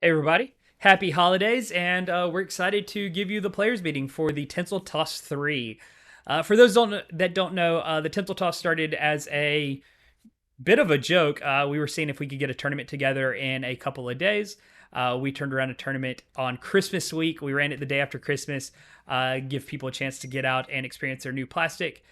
Hey everybody, happy holidays, and we're excited to give you the players meeting for the Tinsel Toss 3. For those that don't know, the Tinsel Toss started as a bit of a joke. We were seeing if we could get a tournament together in a couple of days. We turned around a tournament on Christmas week. We ran it the day after Christmas, give people a chance to get out and experience their new plastic.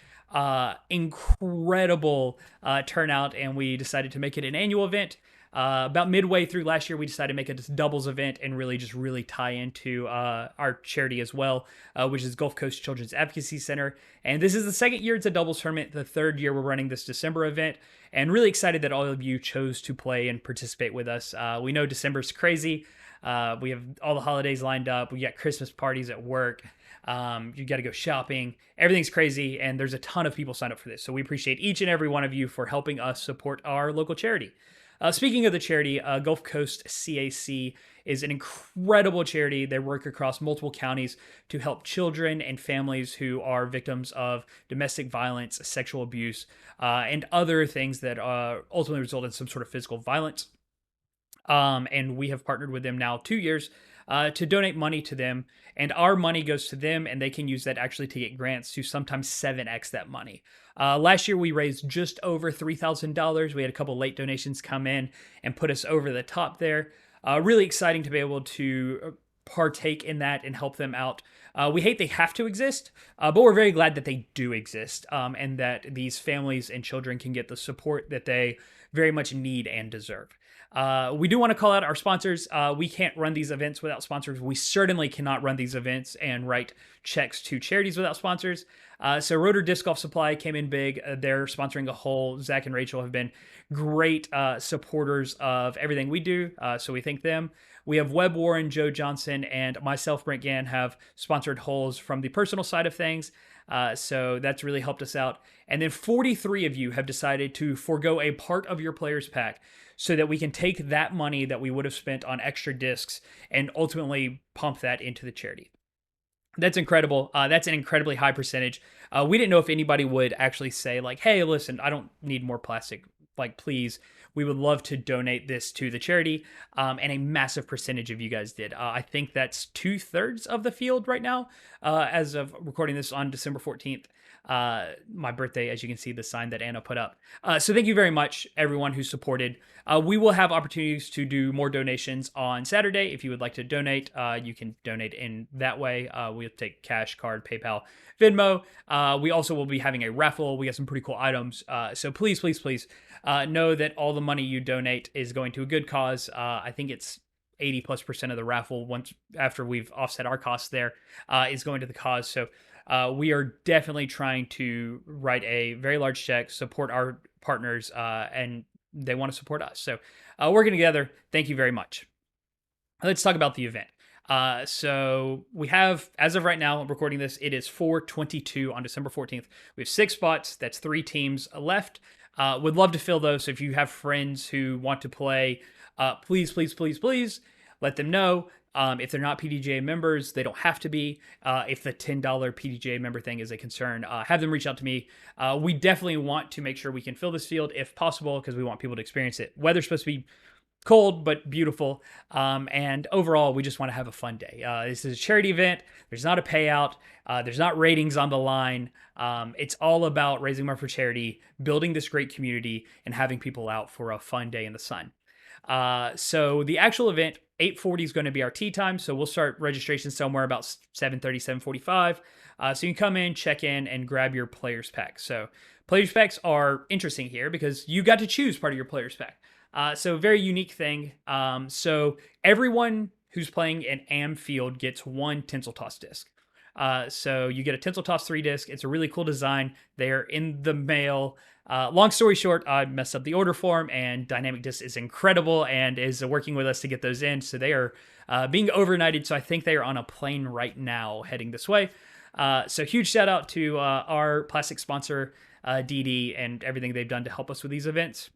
Incredible turnout, and we decided to make it an annual event. About midway through last year, we decided to make it a doubles event and really tie into our charity as well, which is Gulf Coast Children's Advocacy Center. And this is the second year it's a doubles tournament. The third year we're running this December event, and really excited that all of you chose to play and participate with us. We know December's crazy. We have all the holidays lined up. We got Christmas parties at work. You got to go shopping. Everything's crazy, and there's a ton of people signed up for this. So we appreciate each and every one of you for helping us support our local charity. Speaking of the charity, Gulf Coast CAC is an incredible charity. They work across multiple counties to help children and families who are victims of domestic violence, sexual abuse, and other things that ultimately result in some sort of physical violence. And we have partnered with them now 2 years to donate money to them. And our money goes to them, and they can use that actually to get grants to sometimes 7x that money. Last year, we raised just over $3,000. We had a couple late donations come in and put us over the top there. Really exciting to be able to partake in that and help them out. We hate they have to exist, but we're very glad that they do exist, and that these families and children can get the support that they very much need and deserve. We do want to call out our sponsors. We can't run these events without sponsors. We certainly cannot run these events and write checks to charities without sponsors. So Rotor Disc Golf Supply came in big. They're sponsoring a hole. Zach and Rachel have been great supporters of everything we do, so we thank them. We have Webb Warren, Joe Johnson, and myself, Brent Gann, have sponsored holes from the personal side of things. So that's really helped us out. And then 43 of you have decided to forego a part of your players pack so that we can take that money that we would have spent on extra discs and ultimately pump that into the charity. That's incredible. That's an incredibly high percentage. We didn't know if anybody would actually say like, hey, listen, I don't need more plastic. Like, please, we would love to donate this to the charity. And a massive percentage of you guys did. I think that's 2/3 of the field right now, as of recording this on December 14th. My birthday, as you can see, the sign that Anna put up. So thank you very much, everyone who supported. We will have opportunities to do more donations on Saturday. If you would like to donate, you can donate in that way. We'll take cash, card, PayPal, Venmo. We also will be having a raffle. We got some pretty cool items. So please know that all the money you donate is going to a good cause. I think it's 80+% of the raffle, once after we've offset our costs there, is going to the cause. So we are definitely trying to write a very large check, support our partners, and they want to support us. So working together, thank you very much. Let's talk about the event. So we have, as of right now, I'm recording this, it is 4/22 on December 14th. We have 6 spots. That's 3 teams left. Would love to fill those. So if you have friends who want to play, please let them know. If they're not PDGA members, they don't have to be. If the $10 PDGA member thing is a concern, have them reach out to me. We definitely want to make sure we can fill this field if possible, because we want people to experience it. Weather's supposed to be cold but beautiful, and overall we just want to have a fun day. This is a charity event. There's not a payout. There's not ratings on the line. It's all about raising money for charity, building this great community, and having people out for a fun day in the sun. So the actual event, 8:40 is going to be our tee time. So we'll start registration somewhere about 7:30, 7:45. So you can come in, check in, and grab your players pack. So players packs are interesting here because you got to choose part of your players pack. So very unique thing. So everyone who's playing an AM field gets 1 Tinsel Toss disc. So you get a Tinsel Toss 3 disc. It's a really cool design. They're in the mail. Long story short, I messed up the order form, and Dynamic Disc is incredible and is working with us to get those in. So they are being overnighted. So I think they are on a plane right now heading this way. So huge shout out to our plastic sponsor, DD, and everything they've done to help us with these events.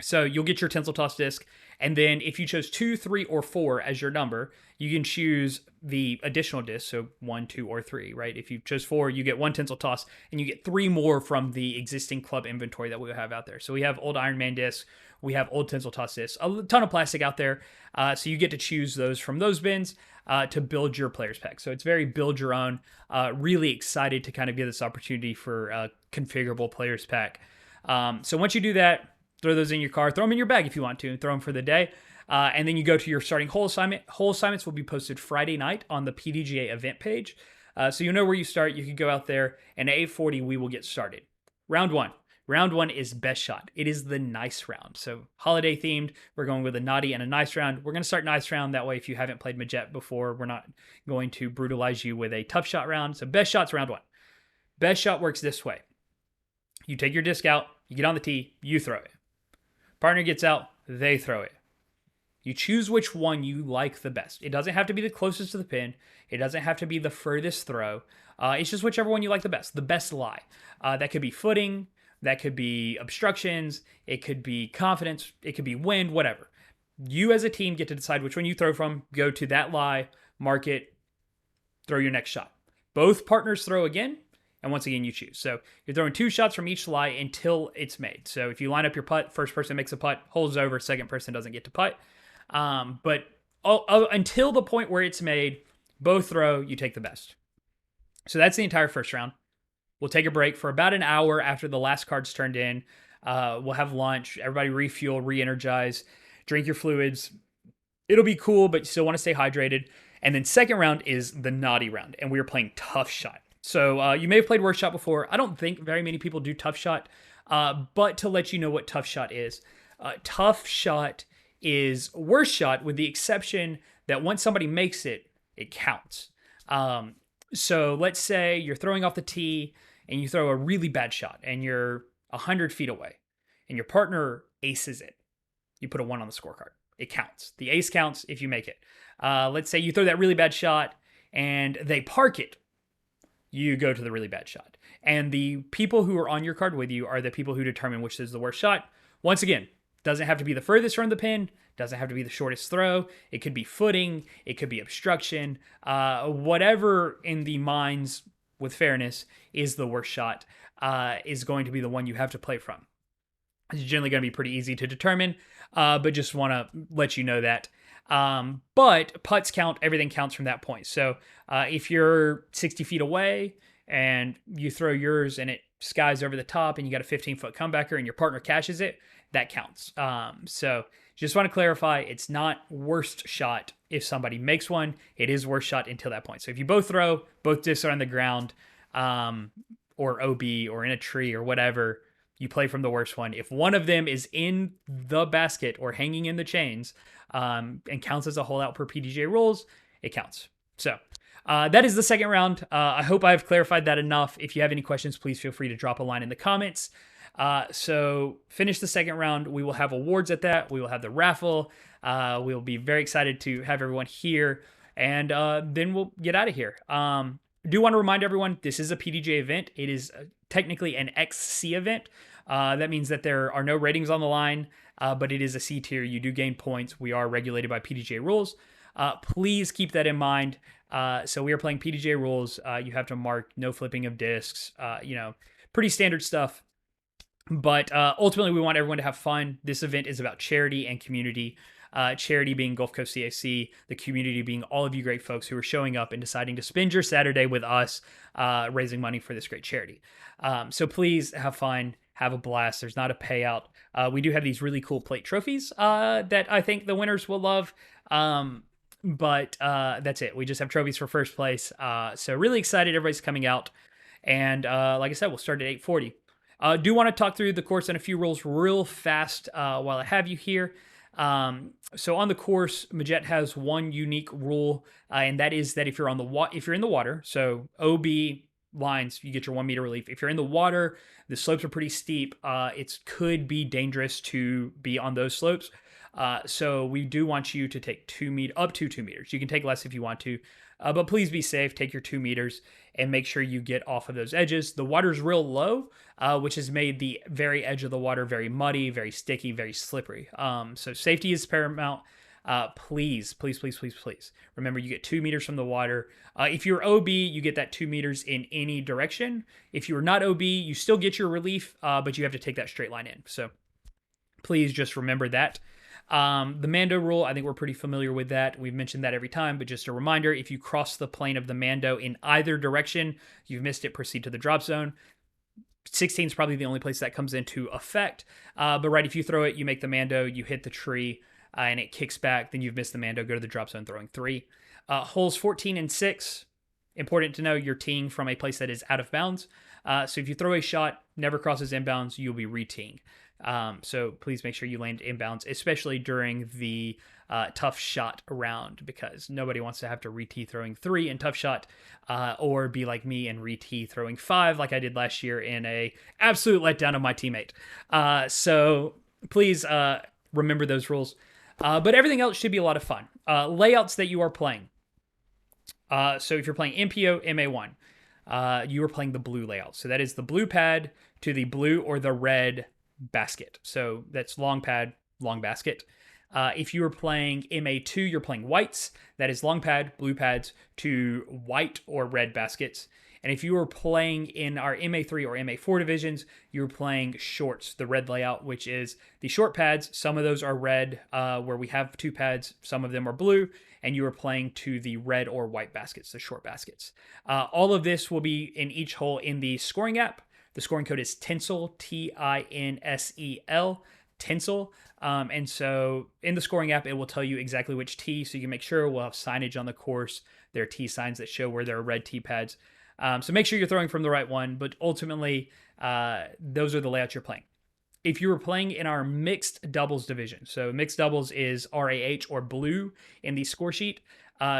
So you'll get your Tinsel Toss disc, and then if you chose 2, 3, or 4 as your number, you can choose the additional disc, so 1, 2, or 3, right? If you chose 4, you get 1 Tinsel Toss, and you get 3 more from the existing club inventory that we have out there. So we have old Iron Man discs, We have old Tinsel toss discs, a ton of plastic out there. So you get to choose those from those bins to build your players pack. So it's very build your own. Really excited to kind of get this opportunity for a configurable players pack. So once you do that, throw those in your car, throw them in your bag if you want to, and throw them for the day. And then you go to your starting hole assignment. Hole assignments will be posted Friday night on the PDGA event page. So you know where you start. You can go out there, and at 8:40 we will get started. Round one. Round one is best shot. It is the nice round. So holiday themed, we're going with a naughty and a nice round. We're going to start nice round. That way, if you haven't played Majet before, we're not going to brutalize you with a tough shot round. So best shot's round one. Best shot works this way. You take your disc out, you get on the tee, you throw it. Partner gets out, they throw it. You choose which one you like the best. It doesn't have to be the closest to the pin. It doesn't have to be the furthest throw. It's just whichever one you like the best lie. That could be footing. That could be obstructions. It could be confidence. It could be wind, whatever. You as a team get to decide which one you throw from. Go to that lie, mark it, throw your next shot. Both partners throw again, and once again you choose. So you're throwing 2 shots from each lie until it's made. So if you line up your putt, first person makes a putt, hole's over, second person doesn't get to putt. But until the point where it's made, both throw, you take the best. So that's the entire first round. We'll take a break for about an hour after the last card's turned in. We'll have lunch. Everybody refuel, re-energize, drink your fluids. It'll be cool, but you still want to stay hydrated. And then second round is the naughty round, and we are playing tough shot. So you may have played worst shot before. I don't think very many people do tough shot, but to let you know what tough shot is. Tough shot is worst shot with the exception that once somebody makes it, it counts. So let's say you're throwing off the tee and you throw a really bad shot and you're 100 feet away and your partner aces it. You put a 1 on the scorecard. It counts. The ace counts if you make it. Let's say you throw that really bad shot and they park it. You go to the really bad shot. And the people who are on your card with you are the people who determine which is the worst shot. Once again, doesn't have to be the furthest from the pin. Doesn't have to be the shortest throw. It could be footing. It could be obstruction. Whatever in the minds with fairness is the worst shot is going to be the one you have to play from. It's generally going to be pretty easy to determine, but just want to let you know that. But putts count. Everything counts from that point. So if you're 60 feet away and you throw yours and it skies over the top and you got a 15-foot comebacker and your partner cashes it, that counts. So just want to clarify, it's not worst shot if somebody makes one. It is worst shot until that point. So if you both throw, both discs are on the ground, or OB or in a tree or whatever, you play from the worst one. If one of them is in the basket or hanging in the chains and counts as a hole out per PDGA rules, it counts. So that is the second round. I hope I've clarified that enough. If you have any questions, please feel free to drop a line in the comments. So finish the second round. We will have awards at that. We will have the raffle. We'll be very excited to have everyone here, and then we'll get out of here. Do want to remind everyone, this is a PDGA event. It is technically an XC event. That means that there are no ratings on the line, but it is a C tier. You do gain points. We are regulated by PDGA rules. Please keep that in mind. So we are playing PDGA rules. You have to mark no flipping of discs, pretty standard stuff. But ultimately, we want everyone to have fun. This event is about charity and community. Charity being Gulf Coast CAC, the community being all of you great folks who are showing up and deciding to spend your Saturday with us, raising money for this great charity. So please have fun, have a blast. There's not a payout. We do have these really cool plate trophies that I think the winners will love. But that's it. We just have trophies for first place. So really excited. Everybody's coming out. And like I said, we'll start at 8:40. Do want to talk through the course and a few rules real fast while I have you here. So on the course, Majet has one unique rule, and that is that if you're in the water, so OB lines, you get your 1 meter relief. If you're in the water, the slopes are pretty steep. It could be dangerous to be on those slopes. So we do want you to take up to 2 meters. You can take less if you want to, but please be safe. Take your 2 meters and make sure you get off of those edges. The water's real low, which has made the very edge of the water very muddy, very sticky, very slippery. So safety is paramount. Please, please, please, please, please. Remember, you get 2 meters from the water. If you're OB, you get that 2 meters in any direction. If you're not OB, you still get your relief, but you have to take that straight line in. So Please just remember that. The Mando rule, I think we're pretty familiar with that. We've mentioned that every time, but just a reminder, if you cross the plane of the Mando in either direction, you've missed it, proceed to the drop zone. 16 is probably the only place that comes into effect. But right, if you throw it, you make the Mando, you hit the tree, and it kicks back, then you've missed the Mando, go to the drop zone throwing 3. Holes 14 and 6, important to know you're teeing from a place that is out of bounds. So if you throw a shot, never crosses inbounds, you'll be re-teeing. So please make sure you land inbounds, especially during the tough shot round, because nobody wants to have to re-tee throwing 3 in tough shot, or be like me and re-tee throwing 5 like I did last year in a absolute letdown of my teammate. So please remember those rules. But everything else should be a lot of fun. Layouts that you are playing. So if you're playing MPO MA1, you are playing the blue layout. So that is the blue pad to the blue or the red basket. So that's long pad, long basket. If you are playing MA2, you're playing whites. That is long pad, blue pads to white or red baskets. And if you are playing in our MA3 or MA4 divisions, you're playing shorts, the red layout, which is the short pads. Some of those are red, where we have 2 pads. Some of them are blue, and you are playing to the red or white baskets, the short baskets. All of this will be in each hole in the scoring app. The scoring code is Tinsel, Tinsel, Tinsel. And so in the scoring app, it will tell you exactly which tee, so you can make sure. We'll have signage on the course. There are tee signs that show where there are red tee pads. So make sure you're throwing from the right one, but ultimately, those are the layouts you're playing. If you were playing in our mixed doubles division, so mixed doubles is RAH or blue in the score sheet,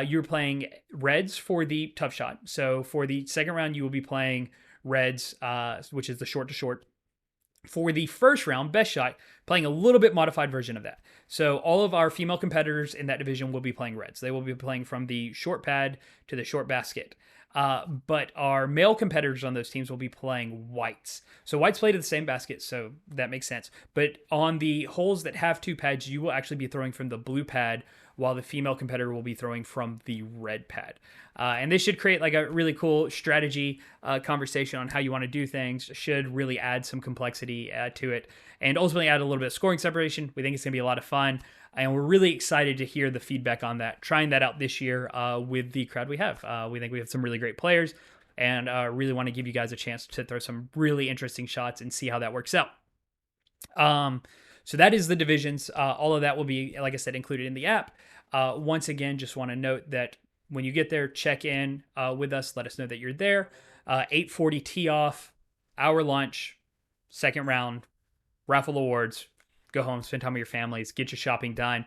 you're playing reds for the tough shot. So for the second round, you will be playing reds, which is the short to short. For the first round, best shot, playing a little bit modified version of that. So all of our female competitors in that division will be playing reds. They will be playing from the short pad to the short basket. But our male competitors on those teams will be playing whites. So whites play to the same basket, so that makes sense. But on the holes that have 2 pads, you will actually be throwing from the blue pad, while the female competitor will be throwing from the red pad. And this should create like a really cool strategy conversation on how you want to do things. Should really add some complexity to it, and ultimately add a little bit of scoring separation. We think it's going to be a lot of fun, and we're really excited to hear the feedback on that. Trying that out this year with the crowd we have. We think we have some really great players, and really want to give you guys a chance to throw some really interesting shots and see how that works out. So that is the divisions. All of that will be, like I said, included in the app. Once again, just want to note that when you get there, check in with us. Let us know that you're there. 8:40 tee off, hour lunch, second round, raffle awards. Go home, spend time with your families, get your shopping done.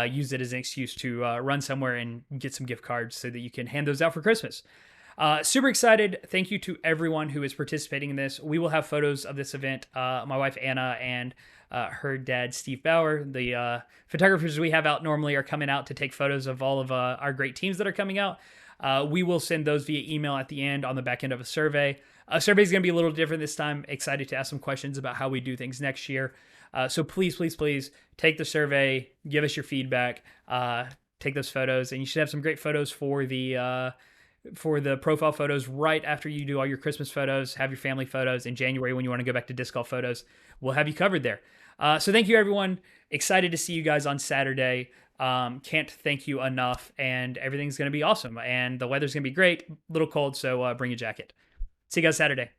Use it as an excuse to run somewhere and get some gift cards so that you can hand those out for Christmas. Super excited. Thank you to everyone who is participating in this. We will have photos of this event. My wife, Anna, and her dad, Steve Bauer, the photographers we have out normally, are coming out to take photos of all of our great teams that are coming out. We will send those via email at the end on the back end of a survey. A survey is going to be a little different this time. Excited to ask some questions about how we do things next year. So please, please, please take the survey, give us your feedback, take those photos, and you should have some great photos for the profile photos right after you do all your Christmas photos. Have your family photos in January when you want to go back to disc golf photos. We'll have you covered there. So thank you, everyone. Excited to see you guys on Saturday. Can't thank you enough, and everything's going to be awesome. And the weather's going to be great. A little cold, so bring a jacket. See you guys Saturday.